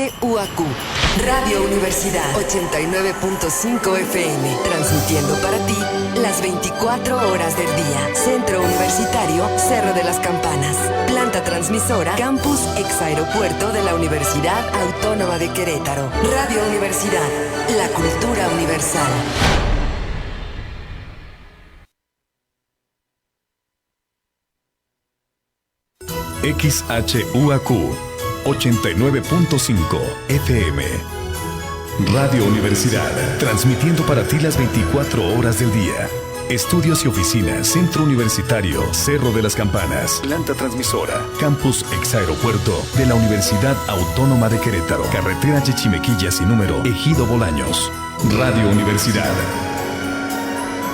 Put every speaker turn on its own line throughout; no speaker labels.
XHUAQ, Radio Universidad 89.5 FM, transmitiendo para ti las 24 horas del día. Centro Universitario Cerro de las Campanas. Planta transmisora Campus Exaeropuerto de la Universidad Autónoma de Querétaro. Radio Universidad, la cultura universal.
XHUAQ 89.5 FM. Radio Universidad, transmitiendo para ti las 24 horas del día. Estudios y oficinas, Centro Universitario Cerro de las Campanas. Planta transmisora, Campus Exaeropuerto de la Universidad Autónoma de Querétaro. Carretera Chichimequilla sin número, Ejido Bolaños. Radio Universidad.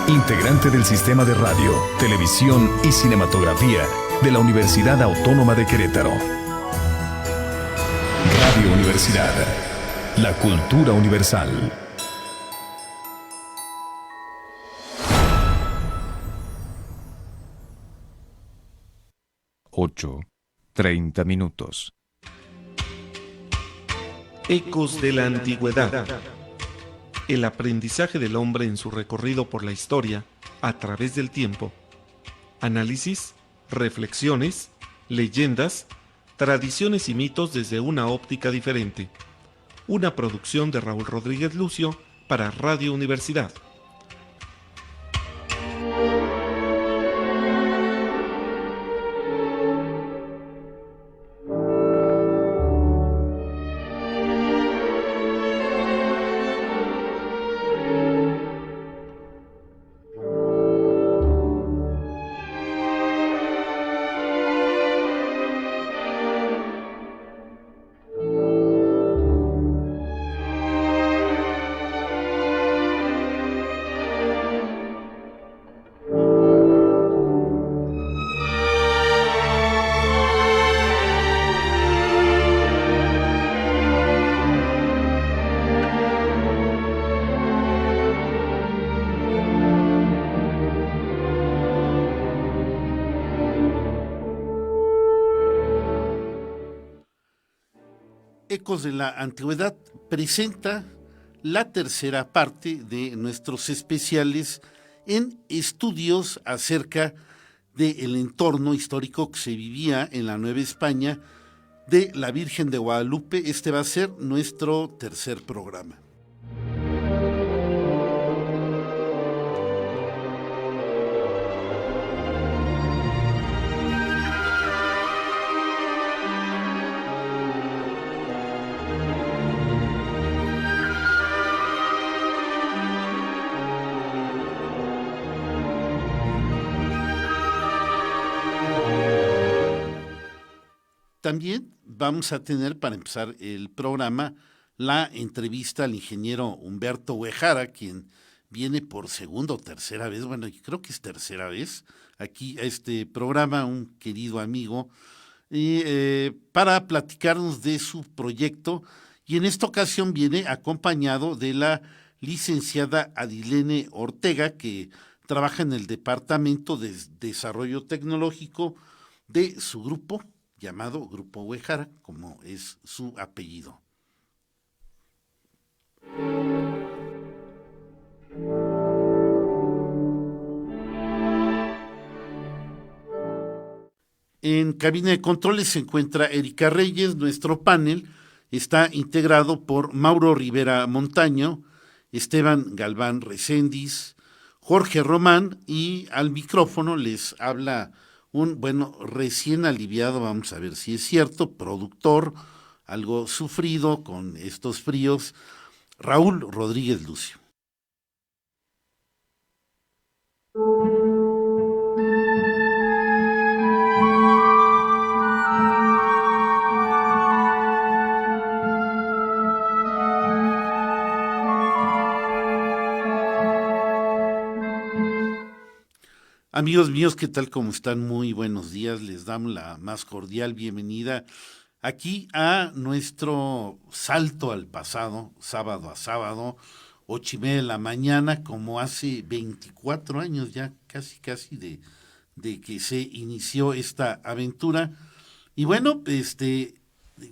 Integrante del Sistema de Radio, Televisión y Cinematografía de la Universidad Autónoma de Querétaro. Radio Universidad, la cultura universal.
8:30.
Ecos de la antigüedad. El aprendizaje del hombre en su recorrido por la historia a través del tiempo. Análisis, reflexiones, leyendas, tradiciones y mitos desde una óptica diferente. Una producción de Raúl Rodríguez Lucio para Radio Universidad.
Ecos de la Antigüedad presenta la tercera parte de nuestros especiales en estudios acerca del entorno histórico que se vivía en la Nueva España de la Virgen de Guadalupe. Este va a ser nuestro tercer programa. También vamos a tener, para empezar el programa, la entrevista al ingeniero Humberto Huejara, quien viene por segunda o tercera vez, bueno, yo creo que es tercera vez, aquí a este programa, un querido amigo, para platicarnos de su proyecto, y en esta ocasión viene acompañado de la licenciada Adilene Ortega, que trabaja en el Departamento de Desarrollo Tecnológico de su grupo, llamado Grupo Huejara, como es su apellido. En cabina de controles se encuentra Erika Reyes. Nuestro panel está integrado por Mauro Rivera Montaño, Esteban Galván Recendis, Jorge Román, y al micrófono les habla un, recién aliviado, vamos a ver si es cierto, productor, algo sufrido con estos fríos, Raúl Rodríguez Lucio. Amigos míos, ¿qué tal? ¿Cómo están? Muy buenos días. Les damos la más cordial bienvenida aquí a nuestro salto al pasado, sábado a sábado, 8:30 de la mañana, como hace 24 años ya, casi de que se inició esta aventura. Y bueno,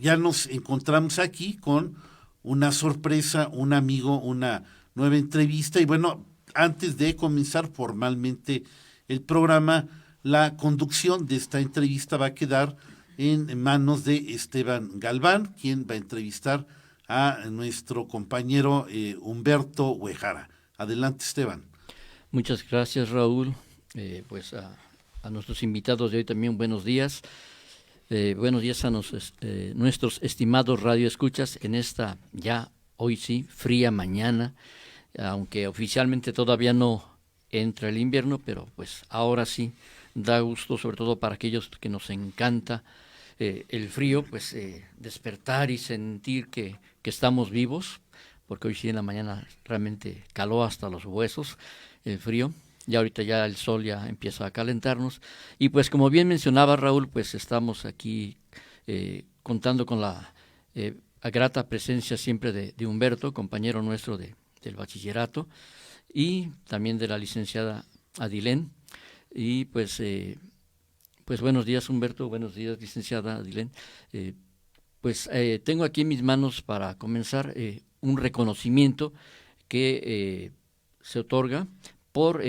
ya nos encontramos aquí con una sorpresa, un amigo, una nueva entrevista. Y bueno, antes de comenzar formalmente el programa, la conducción de esta entrevista va a quedar en manos de Esteban Galván, quien va a entrevistar a nuestro compañero Humberto Huejara. Adelante, Esteban.
Muchas gracias, Raúl. Pues a nuestros invitados de hoy también buenos días. Buenos días a nuestros estimados radioescuchas en esta ya, hoy sí, fría mañana, aunque oficialmente todavía no entra el invierno, pero pues ahora sí da gusto, sobre todo para aquellos que nos encanta el frío, pues despertar y sentir que estamos vivos, porque hoy sí en la mañana realmente caló hasta los huesos el frío. Y ahorita ya el sol ya empieza a calentarnos. Y pues como bien mencionaba Raúl, pues estamos aquí contando con la grata presencia siempre de Humberto, compañero nuestro del bachillerato, y también de la licenciada Adilén. Y pues buenos días, Humberto, buenos días, licenciada Adilén. Tengo aquí en mis manos para comenzar un reconocimiento que se otorga por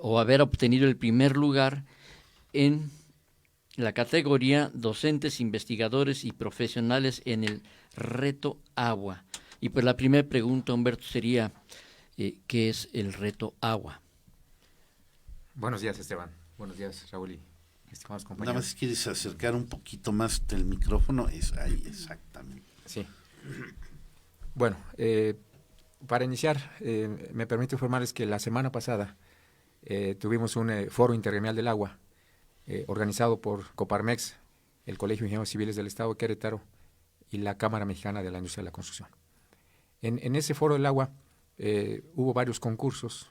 o haber obtenido el primer lugar en la categoría docentes, investigadores y profesionales en el reto agua. Y pues la primera pregunta, Humberto, sería ¿qué es el reto agua?
Buenos días, Esteban. Buenos días, Raúl y estimados compañeros.
Nada más si quieres acercar un poquito más del micrófono, es ahí exactamente.
Sí. Bueno, para iniciar, me permito informarles que la semana pasada tuvimos un foro intergremial del agua organizado por Coparmex, el Colegio de Ingenieros Civiles del Estado de Querétaro y la Cámara Mexicana de la Industria de la Construcción. En ese foro del agua hubo varios concursos,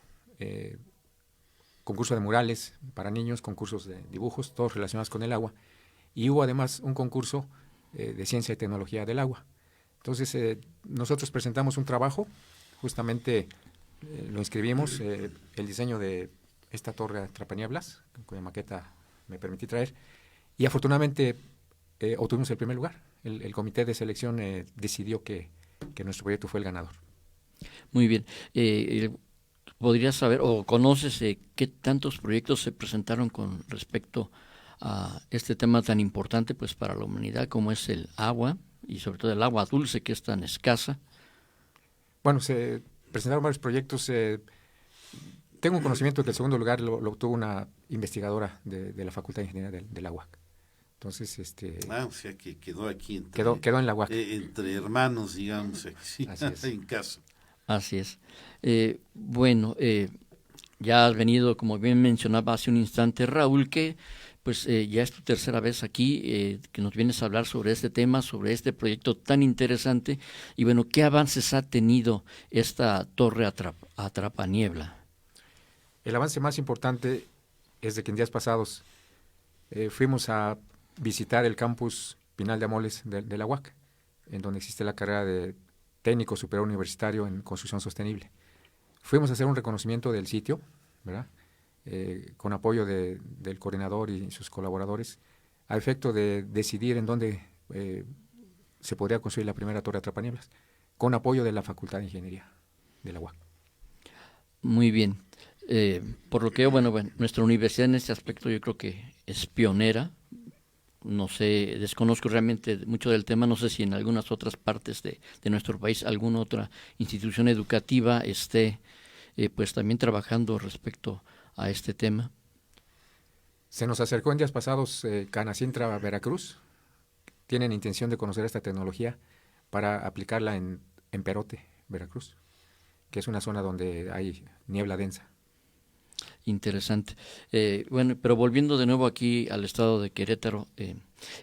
concurso de murales para niños, concursos de dibujos, todos relacionados con el agua, y hubo además un concurso de ciencia y tecnología del agua. Entonces, nosotros presentamos un trabajo, justamente lo inscribimos, el diseño de esta torre atrapanieblas, cuya maqueta me permití traer, y afortunadamente obtuvimos el primer lugar. El comité de selección decidió que nuestro proyecto fue el ganador.
Muy bien. ¿Podrías saber o conoces qué tantos proyectos se presentaron con respecto a este tema tan importante pues para la humanidad como es el agua y sobre todo el agua dulce que es tan escasa?
Bueno, se presentaron varios proyectos. Tengo un conocimiento de que el segundo lugar lo obtuvo una investigadora de la Facultad de Ingeniería del la UAC. Entonces,
o sea que quedó aquí
quedó en la UAC.
Entre hermanos, digamos, sí,
Así es.
en casa.
Así es. Ya has venido, como bien mencionaba hace un instante Raúl, que pues ya es tu tercera vez aquí, que nos vienes a hablar sobre este tema, sobre este proyecto tan interesante. Y bueno, ¿qué avances ha tenido esta torre atrapaniebla?
El avance más importante es de que en días pasados fuimos a visitar el campus Pinal de Amoles de la UAC, en donde existe la carrera de técnico superior universitario en construcción sostenible. Fuimos a hacer un reconocimiento del sitio, ¿verdad? Con apoyo del coordinador y sus colaboradores, a efecto de decidir en dónde se podría construir la primera torre atrapanieblas, con apoyo de la Facultad de Ingeniería de la UAC.
Muy bien. Por lo que bueno, nuestra universidad en este aspecto yo creo que es pionera. No sé, desconozco realmente mucho del tema, no sé si en algunas otras partes de nuestro país alguna otra institución educativa esté pues también trabajando respecto a este tema.
Se nos acercó en días pasados Canacintra Veracruz. Tienen intención de conocer esta tecnología para aplicarla en Perote, Veracruz, que es una zona donde hay niebla densa.
Interesante. Pero volviendo de nuevo aquí al estado de Querétaro,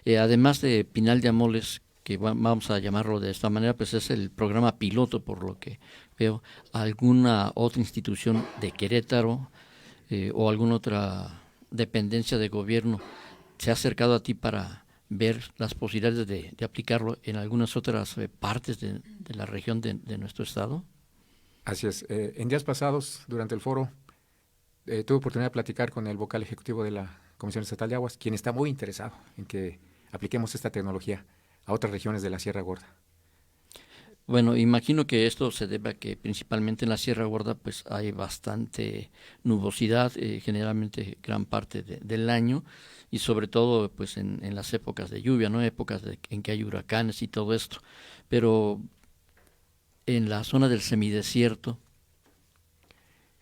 además de Pinal de Amoles, que vamos a llamarlo de esta manera, pues es el programa piloto, por lo que veo, ¿alguna otra institución de Querétaro o alguna otra dependencia de gobierno se ha acercado a ti para ver las posibilidades de aplicarlo en algunas otras partes de la región de nuestro estado?
Así es. En días pasados, durante el foro, tuve oportunidad de platicar con el vocal ejecutivo de la Comisión Estatal de Aguas, quien está muy interesado en que apliquemos esta tecnología a otras regiones de la Sierra Gorda.
Bueno, imagino que esto se debe a que principalmente en la Sierra Gorda pues hay bastante nubosidad, generalmente gran parte del año, y sobre todo pues en las épocas de lluvia, ¿no? Épocas en que hay huracanes y todo esto. Pero en la zona del semidesierto.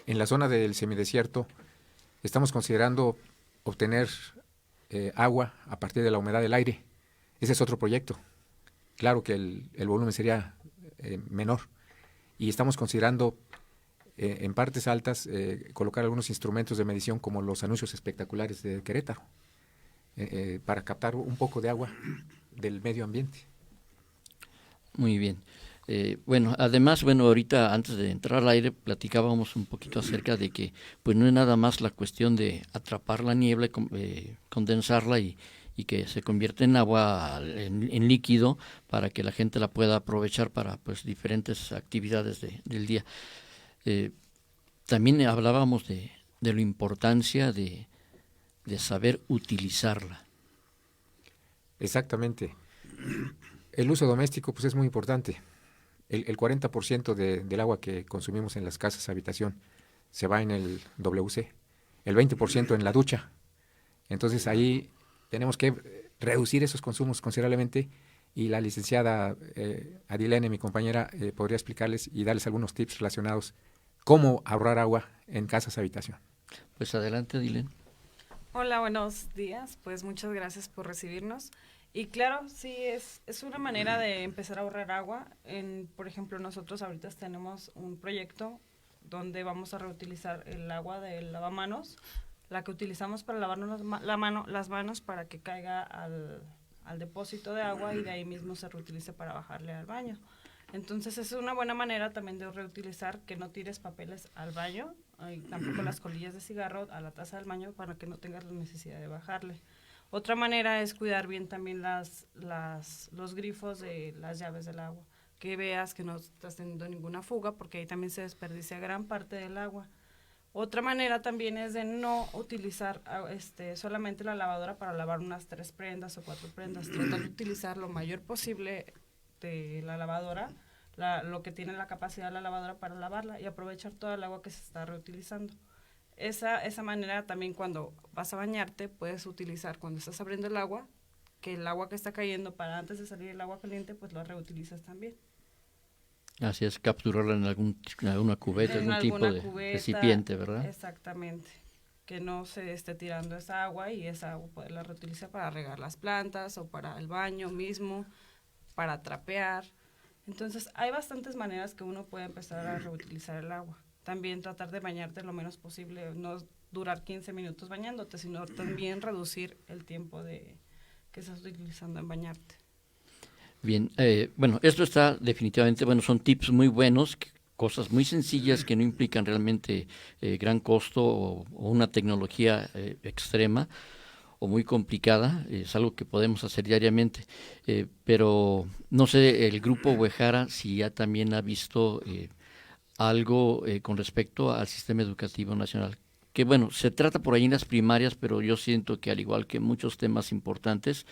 En la zona del semidesierto estamos considerando obtener agua a partir de la humedad del aire. Ese es otro proyecto. Claro que el volumen sería menor, y estamos considerando en partes altas colocar algunos instrumentos de medición como los anuncios espectaculares de Querétaro para captar un poco de agua del medio ambiente.
Muy bien. Bueno, además, ahorita antes de entrar al aire platicábamos un poquito acerca de que pues no es nada más la cuestión de atrapar la niebla, condensarla y que se convierte en agua, en líquido, para que la gente la pueda aprovechar para pues diferentes actividades del día. También hablábamos de la importancia de saber utilizarla.
Exactamente. El uso doméstico pues es muy importante. El 40% del agua que consumimos en las casas habitación se va en el WC, el 20% en la ducha. Entonces ahí tenemos que reducir esos consumos considerablemente, y la licenciada Adilene, mi compañera, podría explicarles y darles algunos tips relacionados cómo ahorrar agua en casas habitación.
Pues adelante, Adilene.
Hola, buenos días. Pues muchas gracias por recibirnos. Y claro, sí, es una manera de empezar a ahorrar agua. Por ejemplo, nosotros ahorita tenemos un proyecto donde vamos a reutilizar el agua del lavamanos, la que utilizamos para lavarnos las manos, para que caiga al depósito de agua y de ahí mismo se reutilice para bajarle al baño. Entonces es una buena manera también de reutilizar, que no tires papeles al baño, y tampoco las colillas de cigarro a la taza del baño, para que no tengas la necesidad de bajarle. Otra manera es cuidar bien también los grifos de las llaves del agua, que veas que no estás teniendo ninguna fuga, porque ahí también se desperdicia gran parte del agua. Otra manera también es de no utilizar solamente la lavadora para lavar unas 3 prendas o 4 prendas. Tratar de utilizar lo mayor posible de la lavadora, lo que tiene la capacidad de la lavadora para lavarla, y aprovechar toda el agua que se está reutilizando. Esa manera también, cuando vas a bañarte, puedes utilizar, cuando estás abriendo el agua, que el agua que está cayendo, para antes de salir el agua caliente, pues lo reutilizas también.
Así es, capturarla en alguna cubeta, algún tipo de recipiente, ¿verdad?
Exactamente, que no se esté tirando esa agua, y esa agua poderla reutilizar para regar las plantas o para el baño mismo, para trapear. Entonces hay bastantes maneras que uno puede empezar a reutilizar el agua. También tratar de bañarte lo menos posible, no durar 15 minutos bañándote, sino también reducir el tiempo que estás utilizando en bañarte.
Bien, esto está definitivamente, son tips muy buenos, cosas muy sencillas que no implican realmente gran costo o una tecnología extrema o muy complicada. Es algo que podemos hacer diariamente, pero no sé, el Grupo Uehara si ya también ha visto algo con respecto al sistema educativo nacional, que se trata por ahí en las primarias, pero yo siento que al igual que muchos temas importantes,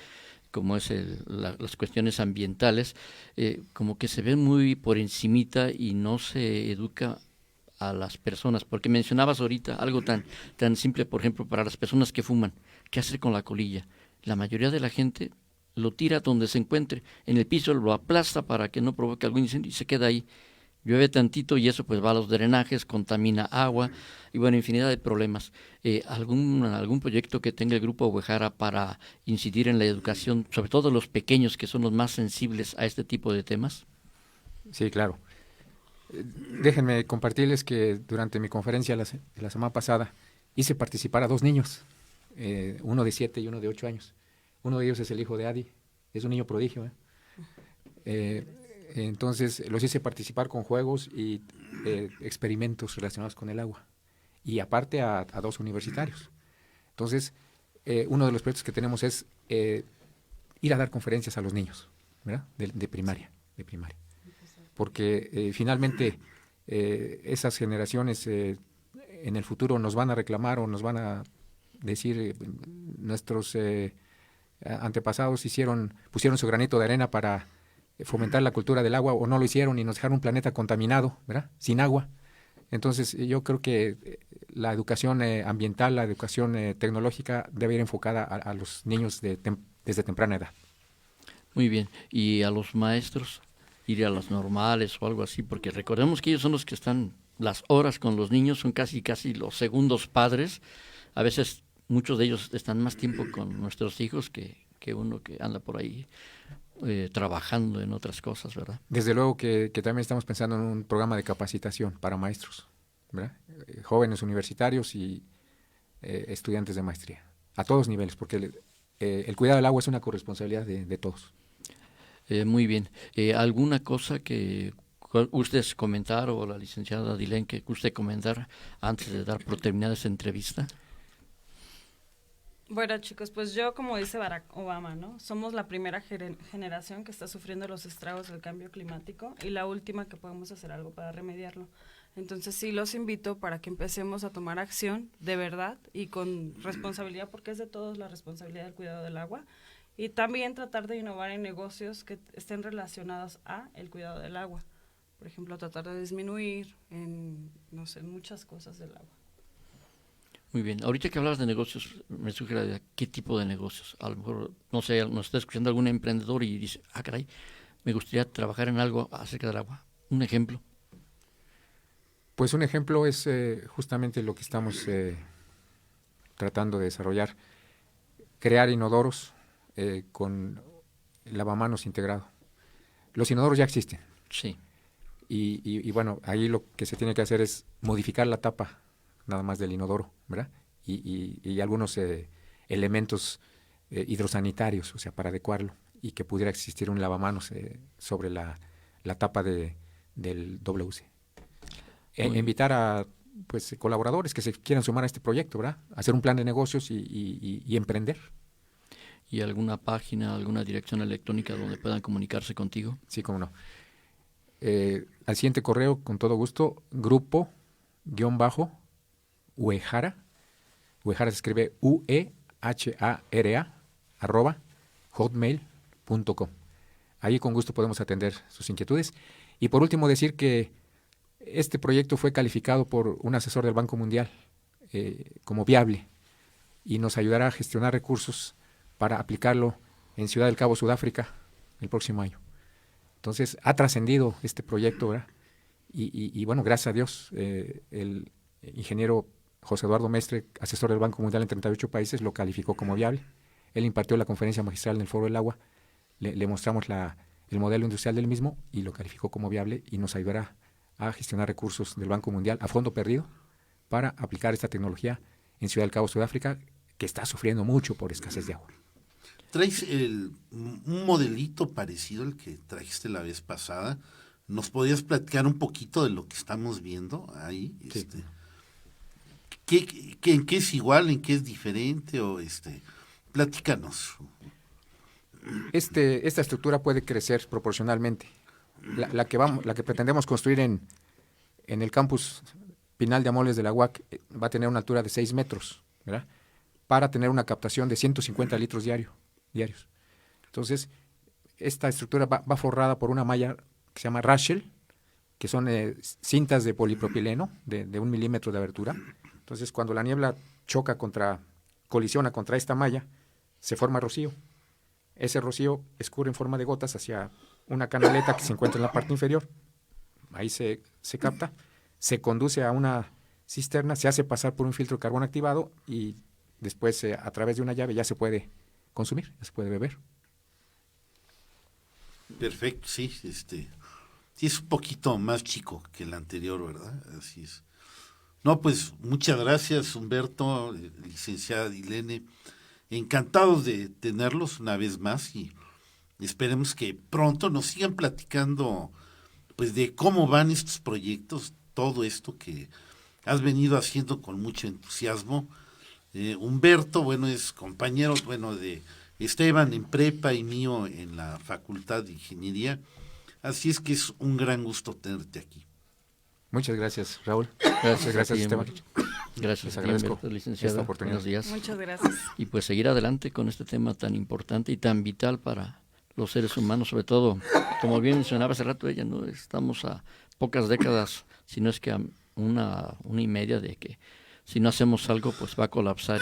como es las cuestiones ambientales, como que se ve muy por encimita y no se educa a las personas, porque mencionabas ahorita algo tan simple, por ejemplo, para las personas que fuman, ¿qué hacer con la colilla? La mayoría de la gente lo tira donde se encuentre, en el piso, lo aplasta para que no provoque algún incendio y se queda ahí. Llueve tantito y eso pues va a los drenajes, contamina agua y infinidad de problemas. ¿Algún proyecto que tenga el Grupo Uehara para incidir en la educación, sobre todo los pequeños, que son los más sensibles a este tipo de temas?
Sí, claro. Déjenme compartirles que durante mi conferencia la semana pasada hice participar a 2 niños, uno de 7 y uno de 8 años. Uno de ellos es el hijo de Adi, es un niño prodigio. Entonces los hice participar con juegos y experimentos relacionados con el agua, y aparte a 2 universitarios. Entonces uno de los proyectos que tenemos es ir a dar conferencias a los niños, ¿verdad? De primaria, porque finalmente esas generaciones en el futuro nos van a reclamar o nos van a decir nuestros antepasados pusieron su granito de arena para fomentar la cultura del agua, o no lo hicieron y nos dejaron un planeta contaminado, ¿verdad? Sin agua. Entonces yo creo que la educación ambiental, la educación tecnológica debe ir enfocada a los niños desde temprana edad.
Muy bien. ¿Y a los maestros? Ir a las normales o algo así, porque recordemos que ellos son los que están las horas con los niños, son casi los segundos padres. A veces muchos de ellos están más tiempo con nuestros hijos que uno que anda por ahí trabajando en otras cosas, ¿verdad?
Desde luego que también estamos pensando en un programa de capacitación para maestros, ¿verdad? Jóvenes universitarios y estudiantes de maestría, a todos niveles, porque el cuidado del agua es una corresponsabilidad de todos.
Muy bien. ¿Alguna cosa que ustedes comentar, o la licenciada Dilén, que usted comentar antes de dar por terminada esta entrevista?
Bueno, chicos, pues yo, como dice Barack Obama, ¿no? Somos la primera generación que está sufriendo los estragos del cambio climático y la última que podemos hacer algo para remediarlo. Entonces sí los invito para que empecemos a tomar acción de verdad y con responsabilidad, porque es de todos la responsabilidad del cuidado del agua, y también tratar de innovar en negocios que estén relacionados a el cuidado del agua. Por ejemplo, tratar de disminuir en muchas cosas del agua.
Muy bien. Ahorita que hablabas de negocios, me surge la idea, ¿qué tipo de negocios? A lo mejor, no sé, nos está escuchando algún emprendedor y dice, caray, me gustaría trabajar en algo acerca del agua. Un ejemplo.
Pues un ejemplo es justamente lo que estamos tratando de desarrollar, crear inodoros con lavamanos integrado. Los inodoros ya existen.
Sí.
Y bueno, ahí lo que se tiene que hacer es modificar la tapa nada más del inodoro, ¿verdad? Y algunos elementos hidrosanitarios, o sea, para adecuarlo, y que pudiera existir un lavamanos sobre la tapa del WC. Invitar a colaboradores que se quieran sumar a este proyecto, ¿verdad? Hacer un plan de negocios y emprender.
¿Y alguna página, alguna dirección electrónica donde puedan comunicarse contigo?
Sí, cómo no. Al siguiente correo, con todo gusto, grupo-uehara, uehara se escribe UEHARA, @hotmail.com. Ahí con gusto podemos atender sus inquietudes. Y por último decir que este proyecto fue calificado por un asesor del Banco Mundial como viable, y nos ayudará a gestionar recursos para aplicarlo en Ciudad del Cabo, Sudáfrica, el próximo año. Entonces, ha trascendido este proyecto, ¿verdad? Y bueno, gracias a Dios, el ingeniero José Eduardo Mestre, asesor del Banco Mundial en 38 países, lo calificó como viable. Él impartió la conferencia magistral en el Foro del Agua, le mostramos el modelo industrial del mismo y lo calificó como viable, y nos ayudará a gestionar recursos del Banco Mundial a fondo perdido para aplicar esta tecnología en Ciudad del Cabo, Sudáfrica, que está sufriendo mucho por escasez de agua.
Traes un modelito parecido al que trajiste la vez pasada. ¿Nos podías platicar un poquito de lo que estamos viendo ahí?
Sí.
¿En qué es igual, en qué es diferente? Platícanos.
Esta estructura puede crecer proporcionalmente. La que pretendemos construir en el campus Pinal de Amoles de la UAC va a tener una altura de 6 metros, ¿verdad? Para tener una captación de 150 litros diarios. Entonces, esta estructura va forrada por una malla que se llama Rachel, que son cintas de polipropileno de 1 milímetro de abertura. Entonces, cuando la niebla colisiona contra esta malla, se forma rocío. Ese rocío escurre en forma de gotas hacia una canaleta que se encuentra en la parte inferior. Ahí se capta, se conduce a una cisterna, se hace pasar por un filtro de carbón activado y después a través de una llave ya se puede consumir, ya se puede beber.
Perfecto, sí, sí es un poquito más chico que el anterior, ¿verdad? Así es. No, pues muchas gracias, Humberto, licenciada Dilene. Encantados de tenerlos una vez más y esperemos que pronto nos sigan platicando pues de cómo van estos proyectos, todo esto que has venido haciendo con mucho entusiasmo. Humberto, bueno, es compañero, de Esteban en prepa y mío en la Facultad de Ingeniería, así es que es un gran gusto tenerte aquí.
Muchas gracias, Raúl.
Gracias,
Esteban.
Gracias,
Les agradezco
Humberto, licenciada.
esta oportunidad.
Buenos días.
Muchas gracias.
Y pues seguir adelante con este tema tan importante y tan vital para los seres humanos, sobre todo, como bien mencionaba hace rato ella, ¿no? Estamos a pocas décadas, si no es que a una y media, de que si no hacemos algo, pues va a colapsar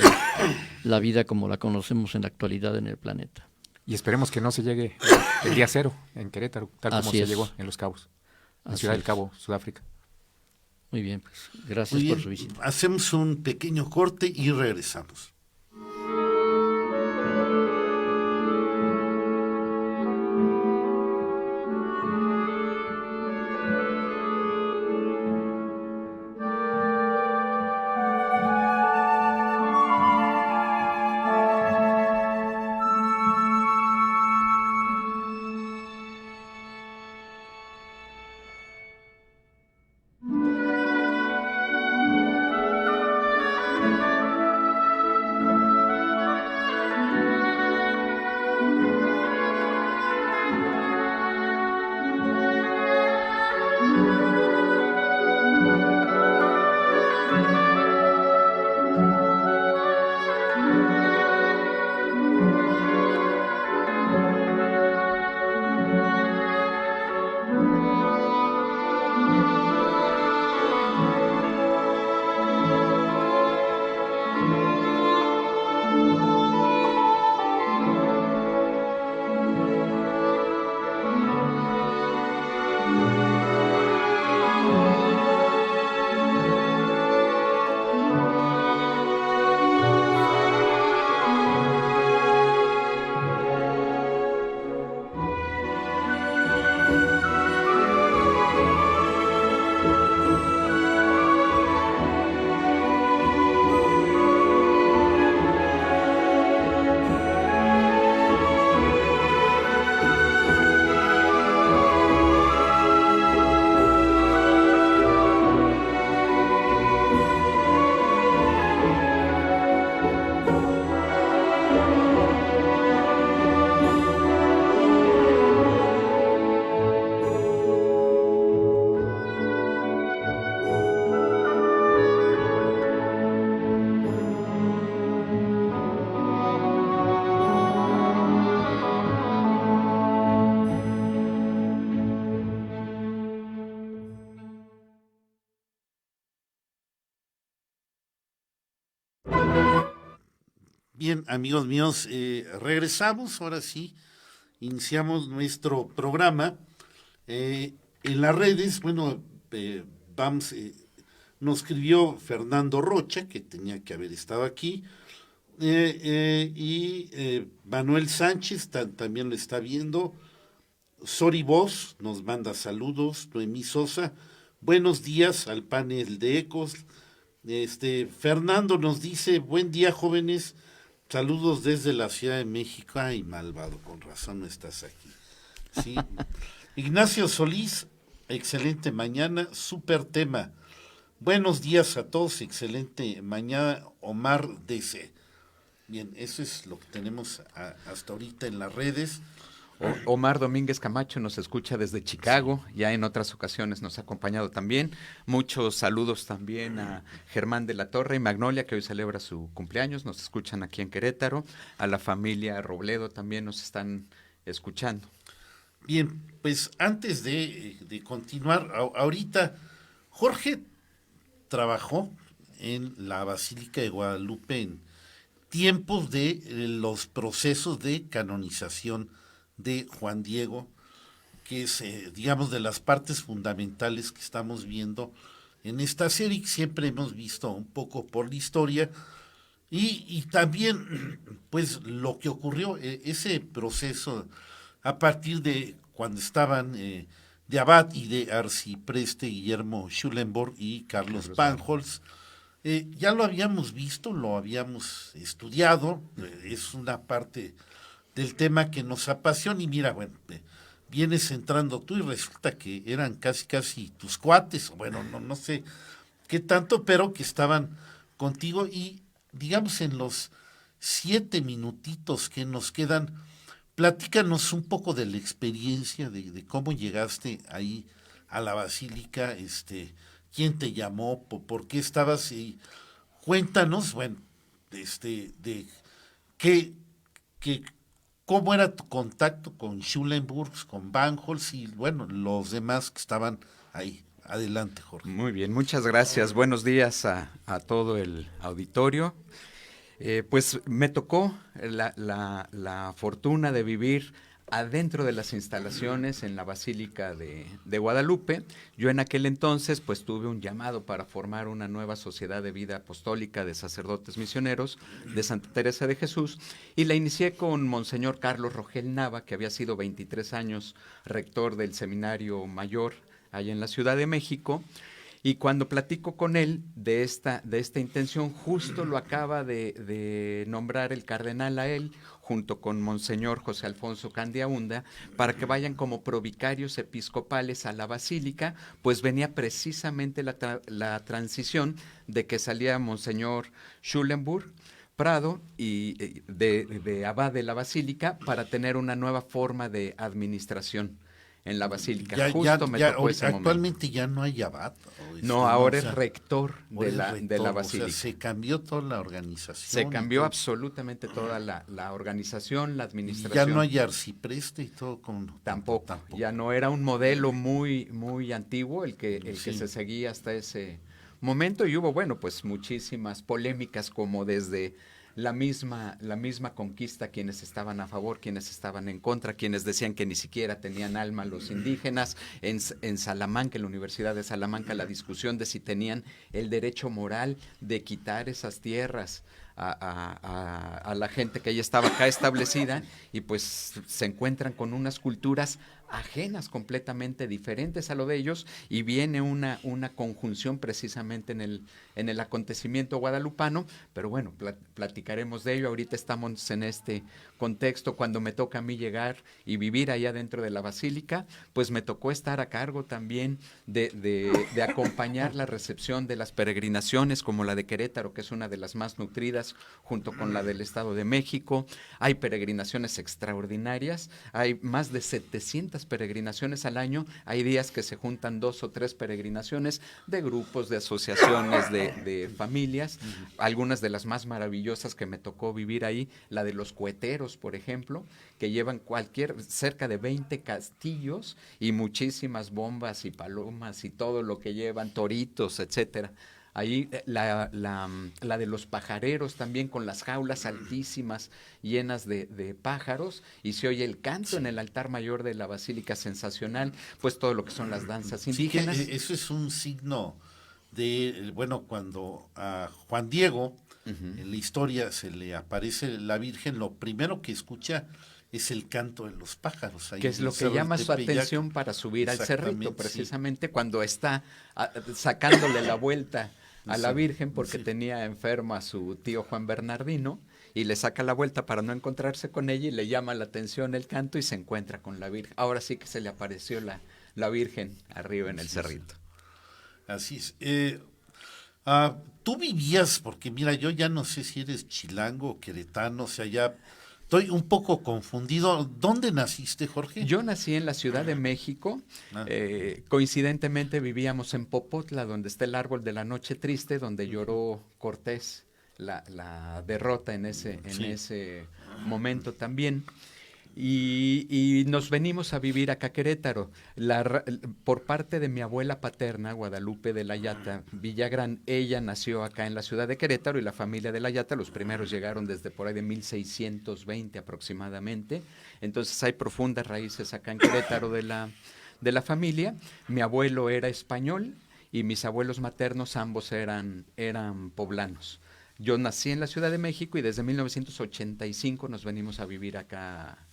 la vida como la conocemos en la actualidad en el planeta.
Y esperemos que no se llegue el día cero en Querétaro, tal como
Así
se
es.
llegó en Los Cabos, en
Así
Ciudad del
es.
Cabo, Sudáfrica.
Muy bien, pues gracias
Muy
por
bien,
su visita.
hacemos un pequeño corte y regresamos. Bien, amigos míos, regresamos, ahora sí, iniciamos nuestro programa. En las redes, bueno, nos escribió Fernando Rocha, que tenía que haber estado aquí, y Manuel Sánchez también lo está viendo. Sori Voz nos manda saludos, Noemí Sosa, buenos días al panel de Ecos. Fernando nos dice, buen día jóvenes, saludos desde la Ciudad de México. Ay, malvado, con razón no estás aquí. Sí. Ignacio Solís, excelente mañana, súper tema. Buenos días a todos, excelente mañana, Omar DC. Bien, eso es lo que tenemos hasta ahorita en las redes.
Omar Domínguez Camacho nos escucha desde Chicago, ya en otras ocasiones nos ha acompañado también. Muchos saludos también a Germán de la Torre y Magnolia, que hoy celebra su cumpleaños, nos escuchan aquí en Querétaro. A la familia Robledo también nos están escuchando.
Bien, pues antes de continuar, ahorita Jorge trabajó en la Basílica de Guadalupe en tiempos de los procesos de canonización de Juan Diego, que es, digamos, de las partes fundamentales que estamos viendo en esta serie, que siempre hemos visto un poco por la historia, y también, pues, lo que ocurrió, ese proceso a partir de cuando estaban de abad y de arcipreste Guillermo Schulenburg y Carlos Banholz. Ya lo habíamos visto, lo habíamos estudiado, es una parte del tema que nos apasiona, y mira, bueno, vienes entrando tú y resulta que eran casi tus cuates, o bueno, no sé qué tanto, pero que estaban contigo, y digamos en los 7 minutitos que nos quedan, platícanos un poco de la experiencia, de cómo llegaste ahí a la basílica, quién te llamó, por qué estabas ahí. cuéntanos, bueno, de qué, cómo era tu contacto con Schulenburg, con Banholz y, bueno, los demás que estaban ahí. Adelante, Jorge.
Muy bien, muchas gracias. Buenos días a todo el auditorio. Pues me tocó la fortuna de vivir adentro de las instalaciones en la Basílica de Guadalupe. Yo en aquel entonces pues tuve un llamado para formar una nueva sociedad de vida apostólica de sacerdotes misioneros de Santa Teresa de Jesús, y la inicié con Monseñor Carlos Rogel Nava, que había sido 23 años rector del Seminario Mayor allá en la Ciudad de México. Y cuando platico con él de esta intención, justo lo acaba de nombrar el cardenal a él, junto con Monseñor José Alfonso Candiaunda, para que vayan como provicarios episcopales a la Basílica, pues venía precisamente la transición de que salía Monseñor Schulenburg Prado y de abad de la Basílica, para tener una nueva forma de administración en la Basílica. Justo me tocó ese momento.
Actualmente ya no hay abad.
No, ahora es rector de la Basílica.
O sea, se cambió toda la organización.
Se cambió absolutamente toda la organización, la administración.
Ya no hay arcipreste y todo con...
Tampoco. Ya no era un modelo muy, muy antiguo el que se seguía hasta ese momento, y hubo, bueno, pues muchísimas polémicas, como desde la misma conquista, quienes estaban a favor, quienes estaban en contra, quienes decían que ni siquiera tenían alma los indígenas. En Salamanca, en la Universidad de Salamanca, la discusión de si tenían el derecho moral de quitar esas tierras a la gente que ya estaba acá establecida, y pues se encuentran con unas culturas ajenas, completamente diferentes a lo de ellos, y viene una conjunción precisamente en el acontecimiento guadalupano. Pero bueno, platicaremos de ello. Ahorita estamos en este contexto. Cuando me toca a mí llegar y vivir allá dentro de la Basílica, pues me tocó estar a cargo también de acompañar la recepción de las peregrinaciones, como la de Querétaro, que es una de las más nutridas, junto con la del Estado de México. Hay peregrinaciones extraordinarias, hay más de 700 peregrinaciones al año. Hay días que se juntan 2 o 3 peregrinaciones de grupos, de asociaciones, de familias. Algunas de las más maravillosas que me tocó vivir ahí, la de los coheteros, por ejemplo, que llevan cerca de 20 castillos y muchísimas bombas y palomas y todo lo que llevan, toritos, etcétera. Ahí la de los pajareros también, con las jaulas altísimas llenas de pájaros, y se oye el canto en el altar mayor de la Basílica, sensacional. Pues todo lo que son las danzas indígenas.
Sí, eso es un signo de, bueno, cuando a Juan Diego en la historia se le aparece la Virgen, lo primero que escucha es el canto de los pájaros. Ahí,
que es lo que llama su atención para subir al cerrito, precisamente, sí, cuando está sacándole la vuelta a la Virgen, porque tenía enfermo a su tío Juan Bernardino, y le saca la vuelta para no encontrarse con ella, y le llama la atención el canto, y se encuentra con la Virgen. Ahora sí que se le apareció la Virgen arriba en el cerrito.
Así es. Tú vivías, porque mira, yo ya no sé si eres chilango o queretano, o sea, ya estoy un poco confundido. ¿Dónde naciste, Jorge?
Yo nací en la Ciudad de México. Coincidentemente vivíamos en Popotla, donde está el árbol de la Noche Triste, donde lloró Cortés la derrota en ese momento también. Y nos venimos a vivir acá a Querétaro. Por parte de mi abuela paterna, Guadalupe de la Llata Villagrán, ella nació acá en la ciudad de Querétaro, y la familia de la Llata, los primeros llegaron desde por ahí de 1620 aproximadamente. Entonces hay profundas raíces acá en Querétaro de la familia. Mi abuelo era español y mis abuelos maternos ambos eran poblanos. Yo nací en la Ciudad de México y desde 1985 nos venimos a vivir acá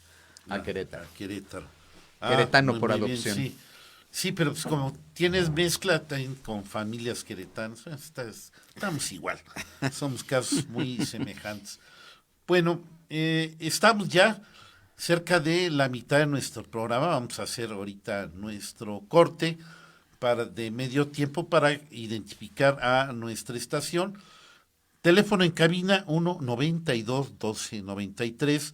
a Querétaro. Queretano por adopción.
Bien, sí, pero pues como tienes mezcla con familias queretanas, estamos igual. Somos casos muy semejantes. Bueno, estamos ya cerca de la mitad de nuestro programa. Vamos a hacer ahorita nuestro corte de medio tiempo para identificar a nuestra estación. Teléfono en cabina 1-92-12-93.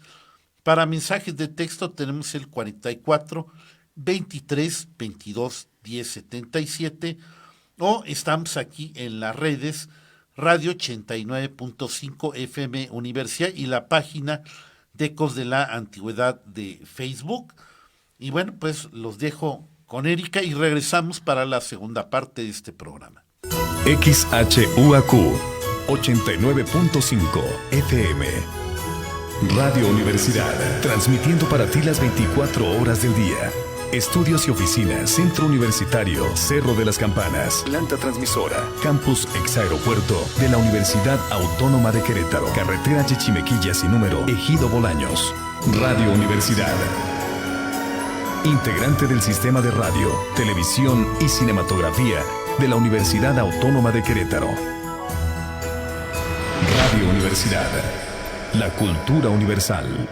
Para mensajes de texto tenemos el 44-23-22-10-77. O estamos aquí en las redes Radio 89.5 FM Universidad y la página de Ecos de la Antigüedad de Facebook. Y bueno, pues los dejo con Erika y regresamos para la segunda parte de este programa.
XHUAQ 89.5 FM Radio Universidad, transmitiendo para ti las 24 horas del día. Estudios y oficinas, Centro Universitario, Cerro de las Campanas, planta transmisora, Campus Exaeropuerto de la Universidad Autónoma de Querétaro, carretera Chichimequilla sin número, Ejido Bolaños. Radio Universidad, integrante del sistema de radio, televisión y cinematografía de la Universidad Autónoma de Querétaro. Radio Universidad, la cultura universal.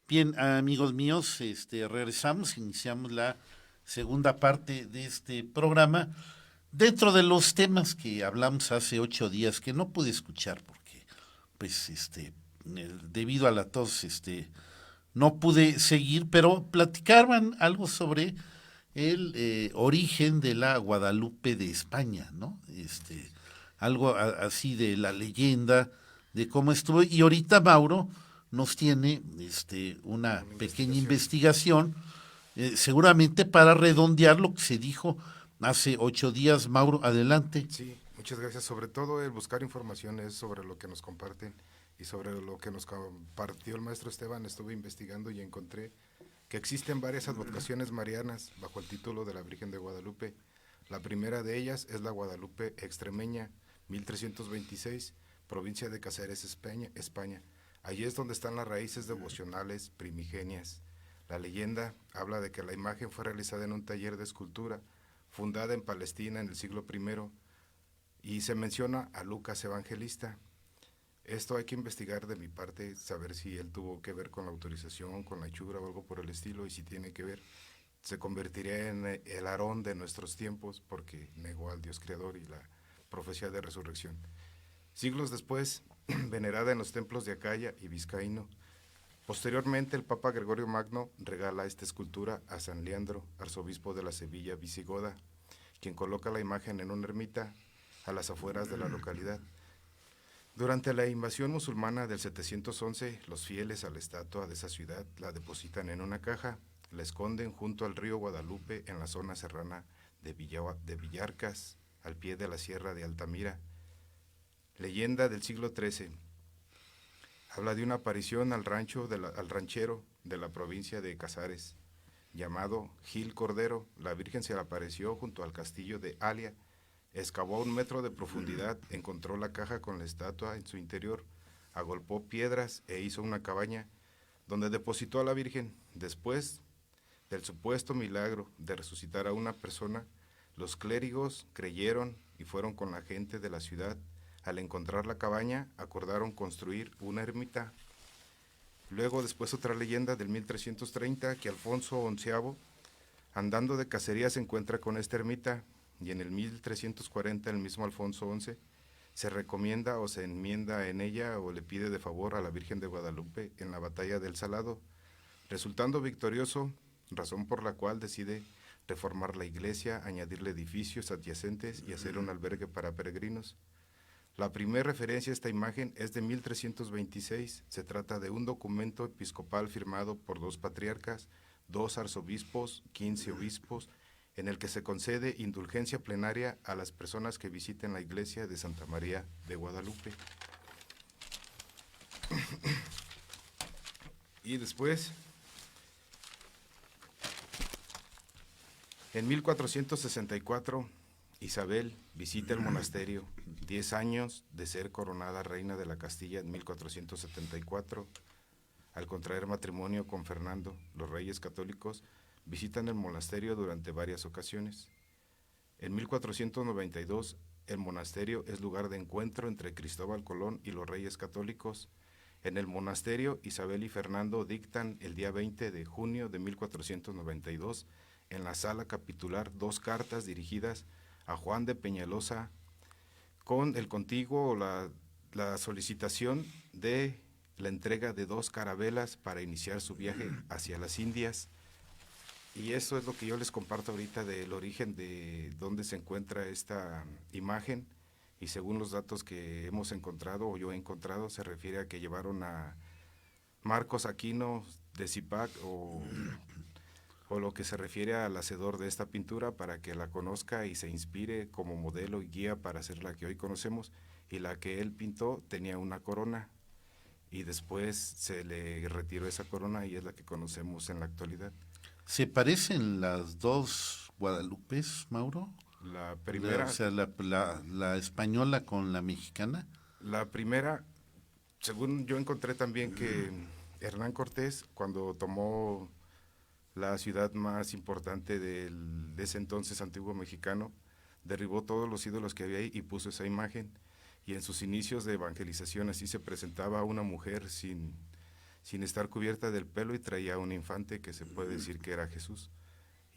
Bien, amigos míos, regresamos, iniciamos la segunda parte de este programa. Dentro de los temas que hablamos hace 8 días, que no pude escuchar porque, pues, debido a la tos, no pude seguir, pero platicaban algo sobre el origen de la Guadalupe de España, ¿no? Algo así de la leyenda, de cómo estuvo, y ahorita Mauro nos tiene una pequeña investigación, seguramente para redondear lo que se dijo hace 8 días. Mauro, adelante.
Sí, muchas gracias. Sobre todo el buscar informaciones sobre lo que nos comparten y sobre lo que nos compartió el maestro Esteban. Estuve investigando y encontré que existen varias advocaciones marianas bajo el título de la Virgen de Guadalupe. La primera de ellas es la Guadalupe Extremeña, 1326, provincia de Cáceres, España. Allí es donde están las raíces devocionales primigenias. La leyenda habla de que la imagen fue realizada en un taller de escultura, fundada en Palestina en el siglo I, y se menciona a Lucas Evangelista. Esto hay que investigar de mi parte, saber si él tuvo que ver con la autorización, con la hechura o algo por el estilo, y si tiene que ver, se convertiría en el Aarón de nuestros tiempos, porque negó al Dios creador y la profecía de resurrección. Siglos después, venerada en los templos de Acaya y Vizcaíno. Posteriormente, el Papa Gregorio Magno regala esta escultura a San Leandro, arzobispo de la Sevilla visigoda, quien coloca la imagen en una ermita a las afueras de la localidad. Durante la invasión musulmana del 711, los fieles a la estatua de esa ciudad la depositan en una caja, la esconden junto al río Guadalupe en la zona serrana de Villarcas, al pie de la sierra de Altamira. Leyenda del siglo XIII. Habla de una aparición al ranchero de la provincia de Casares, llamado Gil Cordero. La Virgen se le apareció junto al castillo de Alia, excavó a 1 metro de profundidad, encontró la caja con la estatua en su interior, agolpó piedras e hizo una cabaña donde depositó a la Virgen. Después del supuesto milagro de resucitar a una persona, los clérigos creyeron y fueron con la gente de la ciudad. Al encontrar la cabaña, acordaron construir una ermita. Luego, después otra leyenda del 1330, que Alfonso XI, andando de cacería, se encuentra con esta ermita, y en el 1340 el mismo Alfonso XI se recomienda o se enmienda en ella o le pide de favor a la Virgen de Guadalupe en la batalla del Salado, resultando victorioso, razón por la cual decide reformar la iglesia, añadirle edificios adyacentes y hacer un albergue para peregrinos. La primera referencia a esta imagen es de 1326. Se trata de un documento episcopal firmado por 2 patriarcas, 2 arzobispos, 15 obispos en el que se concede indulgencia plenaria a las personas que visiten la iglesia de Santa María de Guadalupe. Y después, en 1464, Isabel visita el monasterio, 10 años de ser coronada reina de la Castilla en 1474. Al contraer matrimonio con Fernando, los reyes católicos visitan el monasterio durante varias ocasiones. En 1492, el monasterio es lugar de encuentro entre Cristóbal Colón y los reyes católicos. En el monasterio, Isabel y Fernando dictan el día 20 de junio de 1492 en la sala capitular 2 cartas dirigidas a Juan de Peñalosa con el contiguo o la solicitación de la entrega de 2 carabelas para iniciar su viaje hacia las Indias. Y eso es lo que yo les comparto ahorita del origen de dónde se encuentra esta imagen. Y según los datos que hemos encontrado, o yo he encontrado, se refiere a que llevaron a Marcos Aquino de Zipac, o lo que se refiere al hacedor de esta pintura, para que la conozca y se inspire como modelo y guía para hacer la que hoy conocemos. Y la que él pintó tenía una corona, y después se le retiró esa corona y es la que conocemos en la actualidad.
¿Se parecen las dos Guadalupes, Mauro?
La primera,
o sea, la española con la mexicana.
La primera, según yo encontré también que Hernán Cortés, cuando tomó la ciudad más importante de ese entonces antiguo mexicano, derribó todos los ídolos que había ahí y puso esa imagen. Y en sus inicios de evangelización así se presentaba una mujer sin estar cubierta del pelo y traía un infante que se puede decir que era Jesús.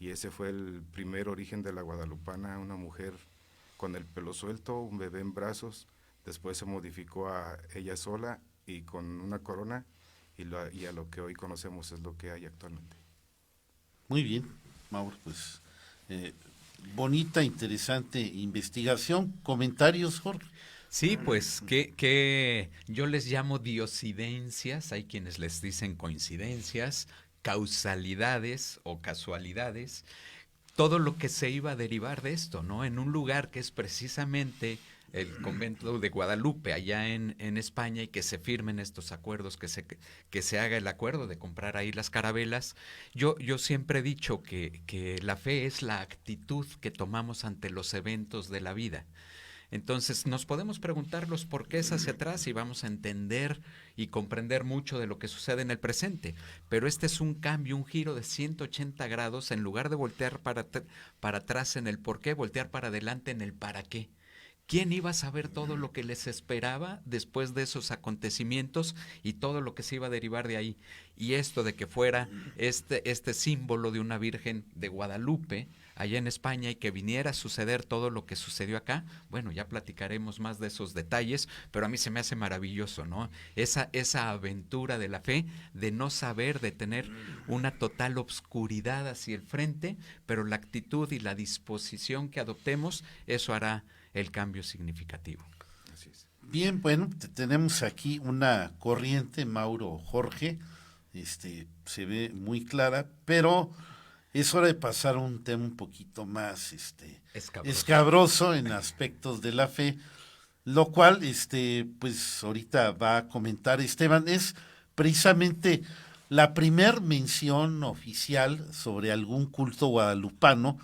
Y ese fue el primer origen de la guadalupana, una mujer con el pelo suelto, un bebé en brazos. Después se modificó a ella sola y con una corona, y a lo que hoy conocemos es lo que hay actualmente.
Muy bien, Mauro, pues bonita, interesante investigación. ¿Comentarios, Jorge?
Sí, pues que yo les llamo diosidencias, hay quienes les dicen coincidencias, causalidades o casualidades, todo lo que se iba a derivar de esto, ¿no? En un lugar que es precisamente el convento de Guadalupe, allá en España, y que se firmen estos acuerdos, que se haga el acuerdo de comprar ahí las carabelas. Yo siempre he dicho que la fe es la actitud que tomamos ante los eventos de la vida. Entonces nos podemos preguntar los porqués hacia atrás y vamos a entender y comprender mucho de lo que sucede en el presente, pero este es un cambio, un giro de 180 grados, en lugar de voltear para atrás en el porqué, voltear para adelante en el para qué. ¿Quién iba a saber todo lo que les esperaba después de esos acontecimientos y todo lo que se iba a derivar de ahí? Y esto de que fuera este símbolo de una Virgen de Guadalupe allá en España y que viniera a suceder todo lo que sucedió acá, bueno, ya platicaremos más de esos detalles, pero a mí se me hace maravilloso, ¿no? Esa aventura de la fe, de no saber, de tener una total obscuridad hacia el frente, pero la actitud y la disposición que adoptemos, eso hará el cambio significativo.
Así es.
Bien, bueno, tenemos aquí una corriente, Mauro, Jorge, se ve muy clara, pero es hora de pasar a un tema un poquito más escabroso en aspectos de la fe, lo cual pues ahorita va a comentar Esteban. Es precisamente la primer mención oficial sobre algún culto guadalupano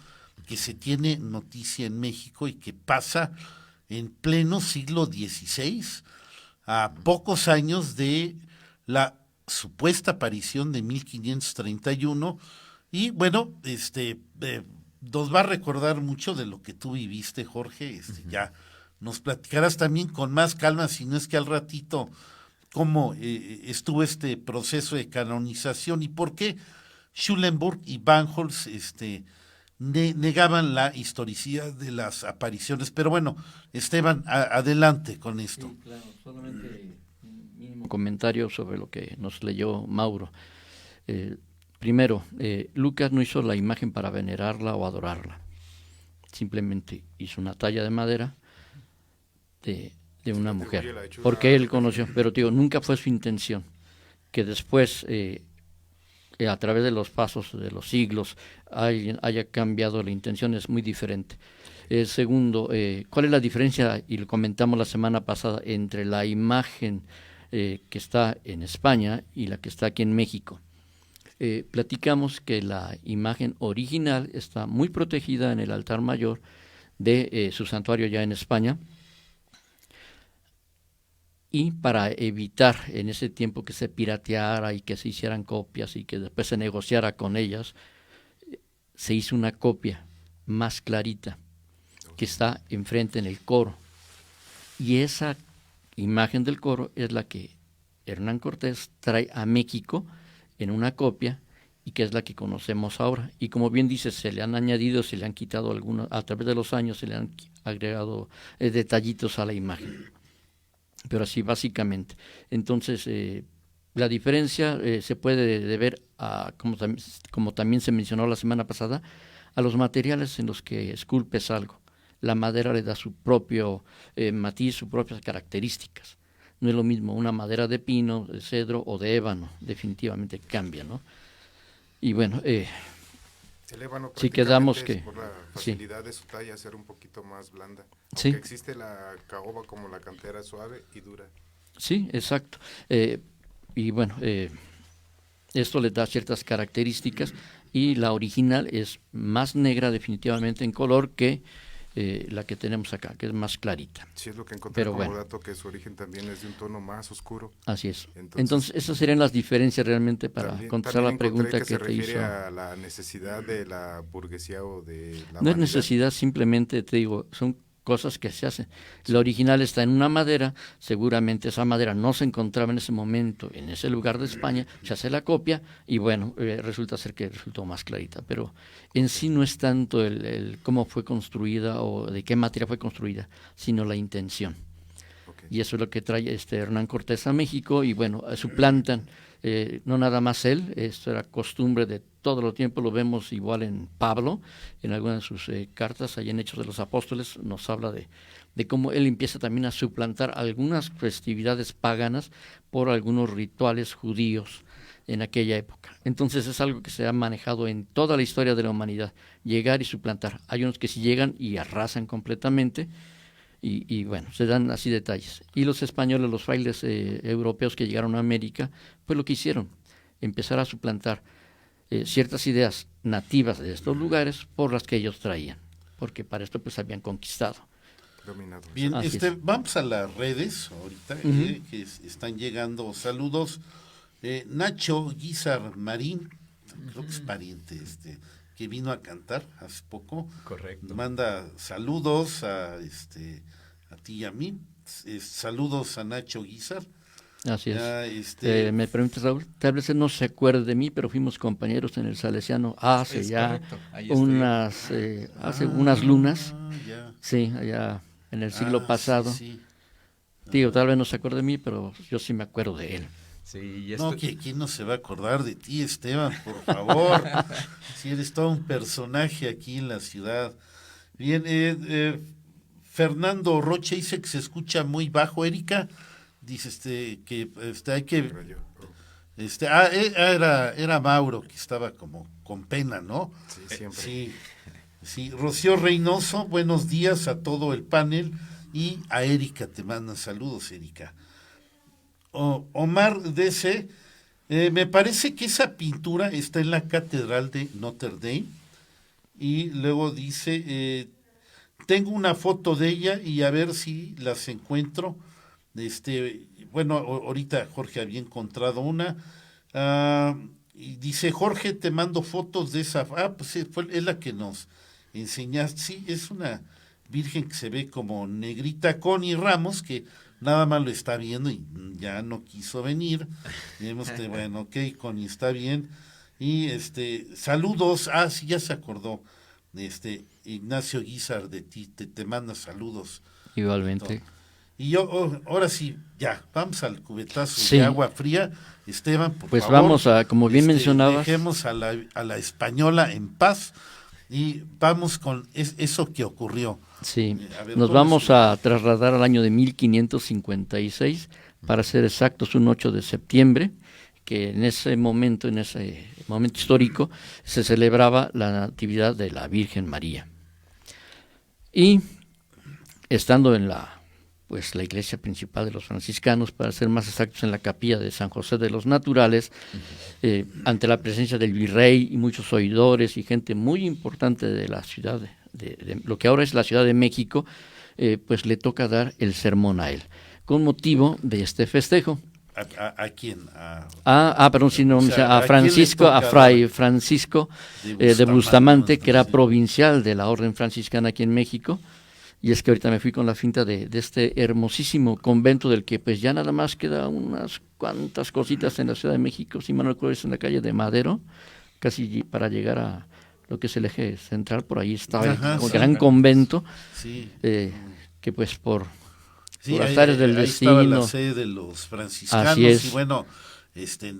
que se tiene noticia en México y que pasa en pleno siglo XVI, a pocos años de la supuesta aparición de 1531. Y bueno, nos va a recordar mucho de lo que tú viviste, Jorge. Ya nos platicarás también con más calma, si no es que al ratito, cómo estuvo este proceso de canonización y por qué Schulenburg y Banholz negaban la historicidad de las apariciones. Pero bueno, Esteban, adelante con esto.
Sí, claro, solamente un mínimo comentario sobre lo que nos leyó Mauro. Primero, Lucas no hizo la imagen para venerarla o adorarla, simplemente hizo una talla de madera de una mujer, porque él conoció, pero nunca fue su intención, que después a través de los pasos de los siglos haya cambiado la intención es muy diferente. Segundo, ¿cuál es la diferencia? Y lo comentamos la semana pasada, entre la imagen que está en España y la que está aquí en México. Platicamos que la imagen original está muy protegida en el altar mayor de su santuario ya en España, y para evitar en ese tiempo que se pirateara y que se hicieran copias y que después se negociara con ellas, se hizo una copia más clarita que está enfrente en el coro, y esa imagen del coro es la que Hernán Cortés trae a México en una copia, y que es la que conocemos ahora. Y como bien dice, se le han añadido, se le han quitado algunos, a través de los años se le han agregado detallitos a la imagen, pero así básicamente. Entonces, la diferencia se puede deber a, como también se mencionó la semana pasada, a los materiales en los que esculpes algo. La madera le da su propio matiz, sus propias características. No es lo mismo una madera de pino, de cedro o de ébano, definitivamente cambia, ¿no? Y bueno,
El ébano
si quedamos
prácticamente
que...
es por la facilidad de su talla ser un poquito más blanda.
Sí.
Aunque existe la caoba como la cantera suave y dura.
Sí, exacto. Y bueno, esto le da ciertas características, y la original es más negra definitivamente en color que la que tenemos acá, que es más clarita.
Sí, es lo que encontré como
bueno,
dato, que su origen también es de un tono más oscuro.
Así es. Entonces esas serían las diferencias realmente para contestar la pregunta que
se
te
refiere
hizo.
a la necesidad de la burguesía o de la
No es
humanidad.
necesidad, simplemente te digo, son cosas que se hacen. La original está en una madera, seguramente esa madera no se encontraba en ese momento en ese lugar de España, se hace la copia y bueno, resulta ser que resultó más clarita, pero en sí no es tanto el cómo fue construida o de qué materia fue construida, sino la intención. Okay. Y eso es lo que trae Hernán Cortés a México, y bueno, suplantan, no nada más él, esto era costumbre de todo el tiempo, lo vemos igual en Pablo, en algunas de sus cartas, ahí en Hechos de los Apóstoles, nos habla de cómo él empieza también a suplantar algunas festividades paganas por algunos rituales judíos en aquella época. Entonces es algo que se ha manejado en toda la historia de la humanidad, llegar y suplantar. Hay unos que sí llegan y arrasan completamente, y bueno, se dan así detalles. Y los españoles, los frailes europeos que llegaron a América, pues lo que hicieron, empezar a suplantar ciertas ideas nativas de estos lugares por las que ellos traían, porque para esto pues habían conquistado.
Bien, vamos a las redes ahorita, que están llegando saludos. Nacho Guizar Marín, creo que es pariente que vino a cantar hace poco.
Correcto.
Manda saludos a ti y a mí. Saludos a Nacho Guizar.
Así es. ¿Me permites, Raúl? Tal vez él no se acuerde de mí, pero fuimos compañeros en el Salesiano hace ya unas lunas. Ya. Sí, allá en el siglo pasado. Sí. Tío, tal vez no se acuerde de mí, pero yo sí me acuerdo de él.
Sí, no, ¿quién no se va a acordar de ti, Esteban? Por favor. Si eres todo un personaje aquí en la ciudad. Bien, Fernando Roche dice que se escucha muy bajo, Erika. Dice que hay que era Mauro, que estaba como con pena, ¿no?
Sí, siempre.
Sí. Rocío Reynoso, buenos días a todo el panel, y a Erika te mandan saludos, Erika. Omar DC, me parece que esa pintura está en la Catedral de Notre Dame, y luego dice, tengo una foto de ella y a ver si las encuentro. Bueno, ahorita Jorge había encontrado una, y dice, Jorge, te mando fotos de esa, pues es la que nos enseñaste. Sí, es una virgen que se ve como negrita. Connie Ramos, que nada más lo está viendo y ya no quiso venir. Bueno, ok, Connie, está bien. Y saludos, sí, ya se acordó, Ignacio Guizar de ti, te manda saludos.
Igualmente.
Y yo, ahora sí, ya, vamos al cubetazo de agua fría. Esteban, por favor.
Pues vamos a, como bien mencionabas.
Dejemos a la española en paz y vamos con eso que ocurrió.
Sí, nos vamos a trasladar al año de 1556, para ser exactos, un 8 de septiembre, que en ese momento histórico, se celebraba la Natividad de la Virgen María. Y estando en la iglesia principal de los franciscanos, para ser más exactos, en la capilla de San José de los Naturales, ante la presencia del virrey y muchos oidores y gente muy importante de la ciudad, de lo que ahora es la Ciudad de México, pues le toca dar el sermón a él, con motivo de este festejo.
¿A quién?
Perdón, sí, no,
o sea,
a Francisco, a Fray Francisco de Bustamante, que era
sí,
provincial de la Orden Franciscana aquí en México. Y es que ahorita me fui con la finta de este hermosísimo convento, del que pues ya nada más queda unas cuantas cositas en la Ciudad de México, si mal no recuerdo, es en la calle de Madero, casi para llegar a lo que es el eje central. Por ahí estaba el gran convento,
sí.
Que pues por
ahí,
azares del
ahí
destino.
estaba la sede de los franciscanos.
Así es.
Y bueno,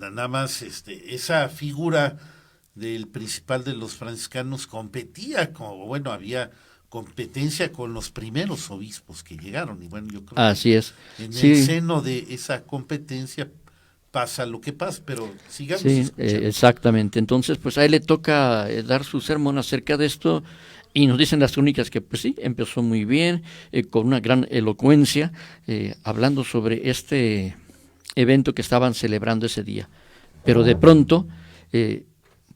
nada más esa figura del principal de los franciscanos competía, había competencia con los primeros obispos que llegaron. Y bueno, yo creo
Así
que
es.
en
Sí.
el seno de esa competencia pasa lo que pasa, pero sigamos escuchando.
Exactamente. Entonces, pues a él le toca dar su sermón acerca de esto, y nos dicen las crónicas que pues sí, empezó muy bien, con una gran elocuencia, hablando sobre este evento que estaban celebrando ese día. Pero de pronto,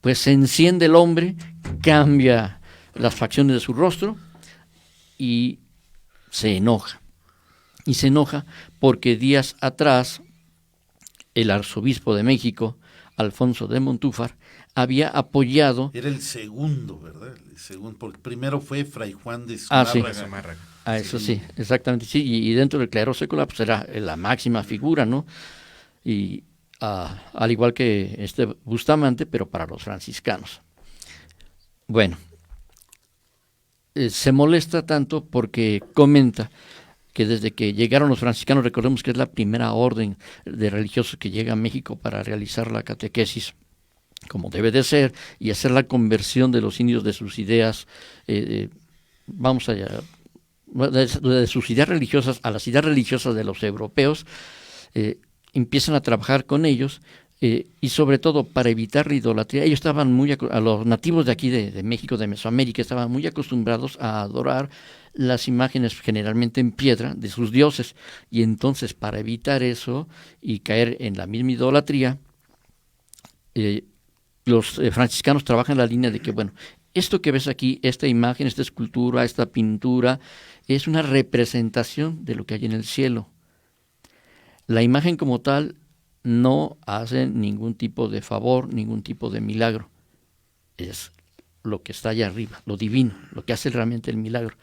pues se enciende el hombre, cambia las facciones de su rostro y se enoja. Y se enoja porque días atrás el arzobispo de México, Alfonso de Montúfar, había apoyado...
Era el segundo, ¿verdad? El segundo, porque primero fue Fray Juan de Zumárraga.
Eso sí, exactamente, sí, y dentro del clero secular pues era la máxima figura, ¿no? Y al igual que Bustamante, pero para los franciscanos. Bueno, se molesta tanto porque comenta que desde que llegaron los franciscanos, recordemos que es la primera orden de religiosos que llega a México para realizar la catequesis como debe de ser y hacer la conversión de los indios de sus ideas, de sus ideas religiosas a las ideas religiosas de los europeos. Empiezan a trabajar con ellos, y sobre todo para evitar la idolatría. Ellos estaban a los nativos de aquí de México, de Mesoamérica, estaban muy acostumbrados a adorar las imágenes generalmente en piedra de sus dioses, y entonces para evitar eso y caer en la misma idolatría, los franciscanos trabajan la línea de que, bueno, esto que ves aquí, esta imagen, esta escultura, esta pintura, es una representación de lo que hay en el cielo. La imagen como tal no hace ningún tipo de favor, ningún tipo de milagro. Es lo que está allá arriba, lo divino, lo que hace realmente el milagro.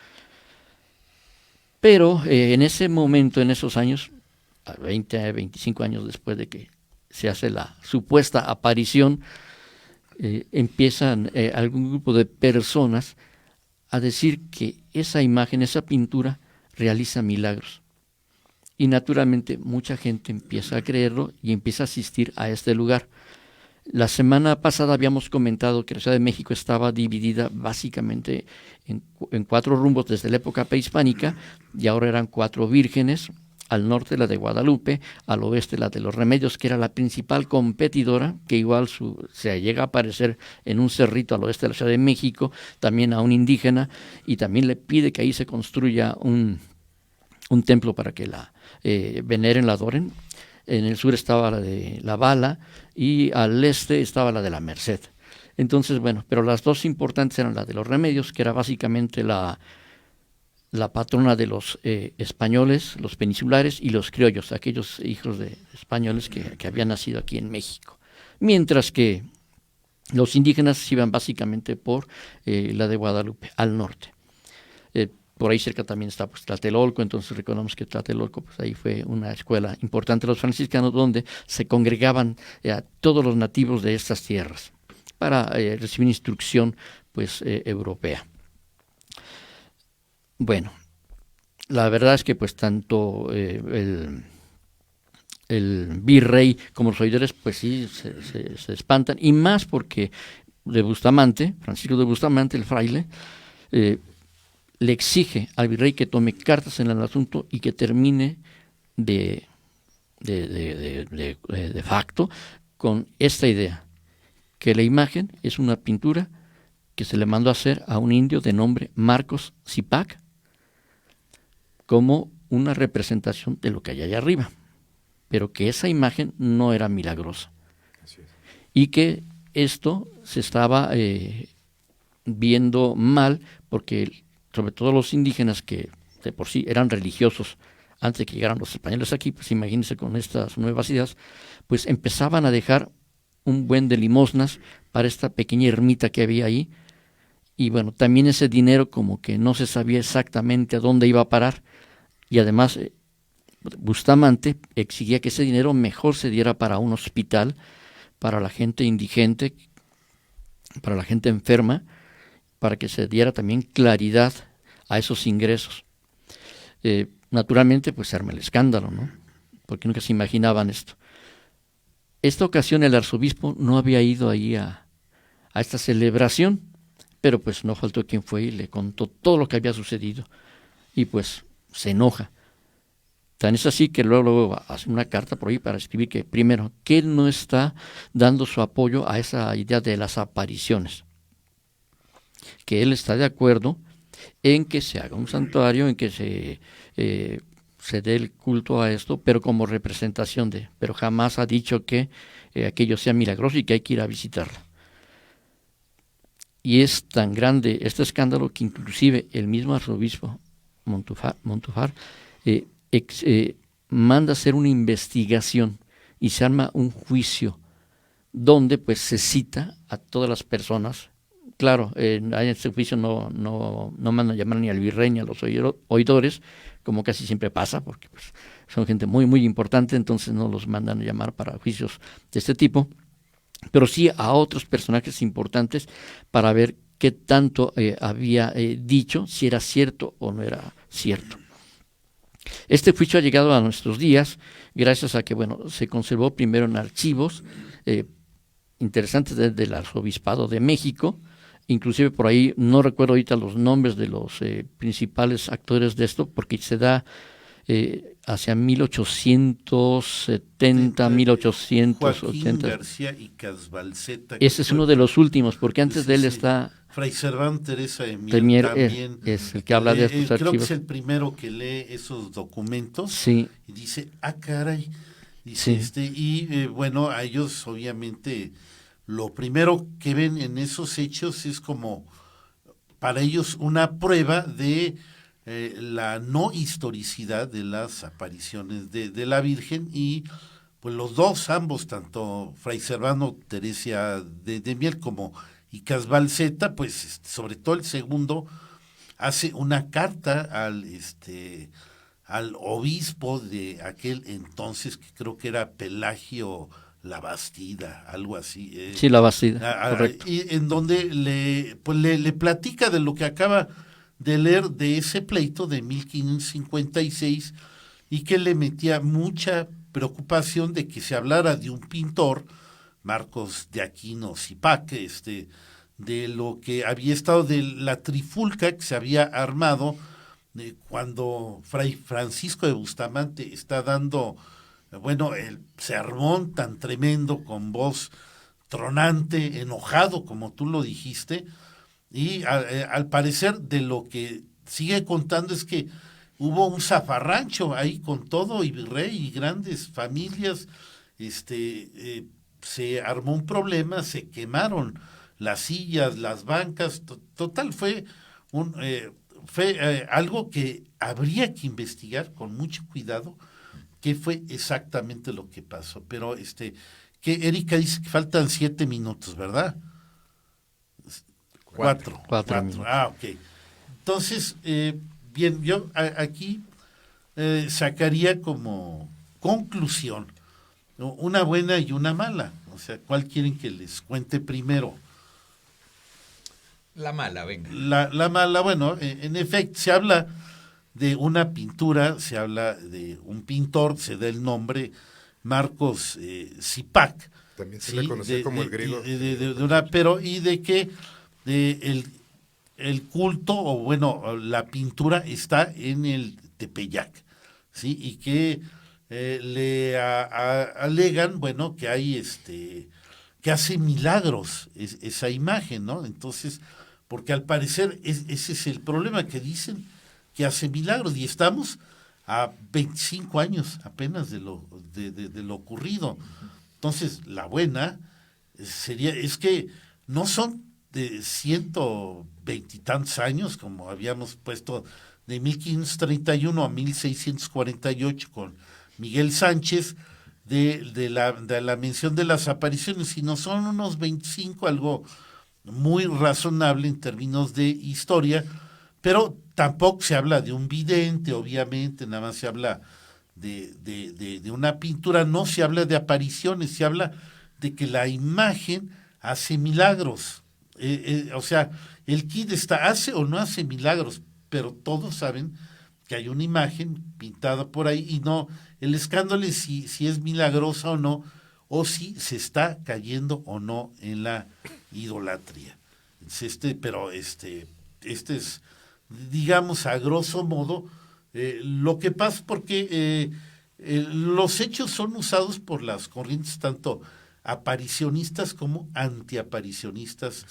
Pero en ese momento, en esos años, 20, 25 años después de que se hace la supuesta aparición, empiezan algún grupo de personas a decir que esa imagen, esa pintura, realiza milagros. Y naturalmente mucha gente empieza a creerlo y empieza a asistir a este lugar. La semana pasada habíamos comentado que la Ciudad de México estaba dividida básicamente en 4 rumbos desde la época prehispánica, y ahora eran 4 vírgenes: al norte la de Guadalupe, al oeste la de los Remedios, que era la principal competidora, que igual se llega a aparecer en un cerrito al oeste de la Ciudad de México, también a un indígena, y también le pide que ahí se construya un templo para que la veneren, la adoren. En el sur estaba la de la Bala y al este estaba la de la Merced. Entonces, bueno, pero las dos importantes eran la de los Remedios, que era básicamente la patrona de los españoles, los peninsulares, y los criollos, aquellos hijos de españoles que habían nacido aquí en México. Mientras que los indígenas iban básicamente por la de Guadalupe, al norte. Por ahí cerca también está pues Tlatelolco, entonces recordamos que Tlatelolco, pues ahí fue una escuela importante de los franciscanos, donde se congregaban a todos los nativos de estas tierras para recibir instrucción pues europea. Bueno, la verdad es que pues tanto el virrey como los oidores pues sí se espantan, y más porque de Bustamante, Francisco de Bustamante, el fraile, le exige al virrey que tome cartas en el asunto y que termine de facto con esta idea, que la imagen es una pintura que se le mandó a hacer a un indio de nombre Marcos Zipac como una representación de lo que hay allá arriba, pero que esa imagen no era milagrosa. Y que esto se estaba viendo mal porque sobre todo los indígenas, que de por sí eran religiosos antes de que llegaran los españoles aquí, pues imagínense con estas nuevas ideas, pues empezaban a dejar un buen de limosnas para esta pequeña ermita que había ahí. Y bueno, también ese dinero como que no se sabía exactamente a dónde iba a parar. Y además Bustamante exigía que ese dinero mejor se diera para un hospital, para la gente indigente, para la gente enferma, para que se diera también claridad a esos ingresos. Naturalmente, pues se arma el escándalo, ¿no? Porque nunca se imaginaban esto. Esta ocasión el arzobispo no había ido ahí a esta celebración, pero pues no faltó quien fue y le contó todo lo que había sucedido. Y pues se enoja. Tan es así que luego hace una carta por ahí para escribir que, primero, que él no está dando su apoyo a esa idea de las apariciones, que él está de acuerdo en que se haga un santuario, en que se dé el culto a esto, pero como representación pero jamás ha dicho que aquello sea milagroso y que hay que ir a visitarlo. Y es tan grande este escándalo que inclusive el mismo arzobispo Montúfar manda hacer una investigación y se arma un juicio donde pues se cita a todas las personas. Claro, en este juicio no mandan a llamar ni al virrey ni a los oidores, como casi siempre pasa, porque pues, son gente muy, muy importante, entonces no los mandan a llamar para juicios de este tipo, pero sí a otros personajes importantes para ver qué tanto había dicho, si era cierto o no era cierto. Este juicio ha llegado a nuestros días gracias a que se conservó primero en archivos interesantes del Arzobispado de México. Inclusive por ahí, no recuerdo ahorita los nombres de los principales actores de esto, porque se da hacia 1870, 1880.
Joaquín García y Casbalceta.
Ese es uno de los últimos, porque antes de él está...
Fray Serván Teresa de Mier también.
Es el que habla de estos archivos.
Creo que es el primero que lee esos documentos.
Sí.
Y dice, caray. Dice, sí. Bueno, a ellos obviamente... Lo primero que ven en esos hechos es como para ellos una prueba de la no historicidad de las apariciones de la Virgen, y pues los dos, ambos, tanto Fray Servando Teresa de Mier como y Casbalceta, pues sobre todo el segundo, hace una carta al obispo de aquel entonces, que creo que era Pelagio La Bastida, algo así.
Sí, La Bastida, correcto.
Y en donde le platica de lo que acaba de leer de ese pleito de 1556, y que le metía mucha preocupación de que se hablara de un pintor, Marcos de Aquino Zipac, de lo que había estado, de la trifulca que se había armado cuando Fray Francisco de Bustamante está dando... el sermón tan tremendo, con voz tronante, enojado, como tú lo dijiste, y al parecer de lo que sigue contando es que hubo un zafarrancho ahí con todo, y virrey y grandes familias, se armó un problema, se quemaron las sillas, las bancas, total fue algo que habría que investigar con mucho cuidado, qué fue exactamente lo que pasó. Pero que Erika dice que faltan 7 minutos, ¿verdad? 4 minutos. Ok. Entonces, bien, yo aquí sacaría como conclusión una buena y una mala. O sea, ¿cuál quieren que les cuente primero?
La mala, venga.
La mala, en efecto, se habla de una pintura, se habla de un pintor, se da el nombre Marcos Zipac.
También se le conoce como el griego.
Pero y de que el culto, o la pintura está en el Tepeyac, ¿sí? Y que alegan, bueno, que hay que hace milagros esa imagen, ¿no? Entonces, porque al parecer ese es el problema, que dicen que hace milagros, y estamos a 25 años apenas de lo ocurrido. Entonces, la buena es que no son de 120 y tantos años, como habíamos puesto, de 1531 a 1648 con Miguel Sánchez, de la mención de las apariciones, sino son unos 25, algo muy razonable en términos de historia, pero tampoco se habla de un vidente, obviamente, nada más se habla de una pintura, no se habla de apariciones, se habla de que la imagen hace milagros. O sea, el kit hace o no hace milagros, pero todos saben que hay una imagen pintada por ahí, y no, el escándalo es si es milagrosa o no, o si se está cayendo o no en la idolatría. Pero este es, digamos, a grosso modo, lo que pasa, porque los hechos son usados por las corrientes tanto aparicionistas como antiaparicionistas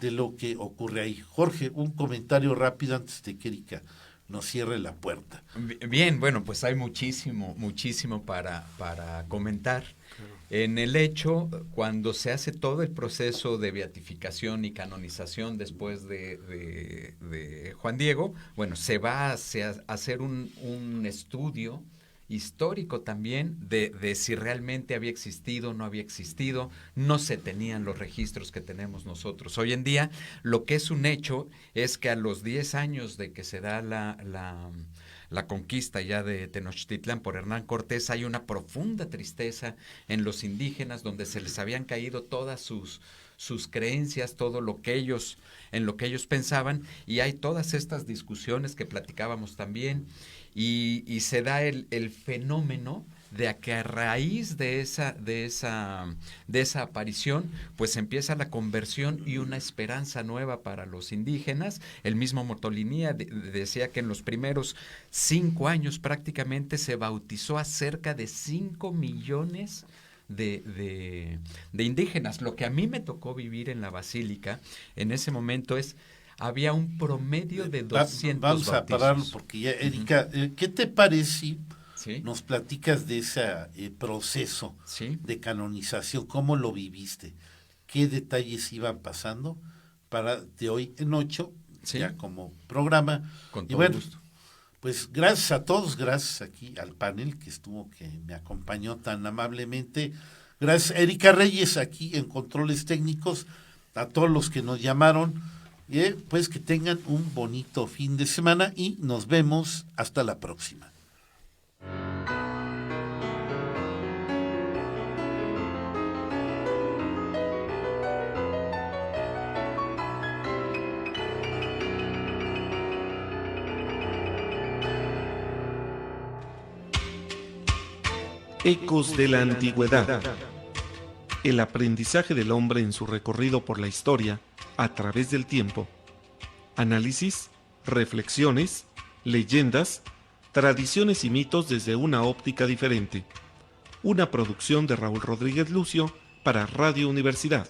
de lo que ocurre ahí. Jorge, un comentario rápido antes de que Erika nos cierre la puerta.
Bien, bueno, pues hay muchísimo para comentar. En el hecho, cuando se hace todo el proceso de beatificación y canonización después de Juan Diego, bueno, se va a hacer un estudio histórico también de si realmente había existido o no había existido. No se tenían los registros que tenemos nosotros hoy en día. Lo que es un hecho es que a los 10 años de que se da la conquista ya de Tenochtitlán por Hernán Cortés, hay una profunda tristeza en los indígenas, donde se les habían caído todas sus creencias, todo lo que ellos pensaban, y hay todas estas discusiones que platicábamos también, y se da el fenómeno de que a raíz de esa aparición, pues empieza la conversión y una esperanza nueva para los indígenas. El mismo Motolinía decía que en los primeros 5 años prácticamente se bautizó a cerca de 5 millones de indígenas. Lo que a mí me tocó vivir en la Basílica en ese momento había un promedio de 200
Vamos a pararlo porque ya, Erika, ¿qué te parece?
¿Sí?
Nos platicas de ese proceso de canonización, ¿cómo lo viviste? ¿Qué detalles iban pasando para de hoy en 8, ya como programa?
Con todo gusto.
Pues gracias a todos, gracias aquí al panel que me acompañó tan amablemente. Gracias a Erika Reyes aquí en Controles Técnicos, a todos los que nos llamaron, pues que tengan un bonito fin de semana y nos vemos hasta la próxima.
Ecos de la Antigüedad. El aprendizaje del hombre en su recorrido por la historia a través del tiempo. Análisis, reflexiones, leyendas, tradiciones y mitos desde una óptica diferente. Una producción de Raúl Rodríguez Lucio para Radio Universidad.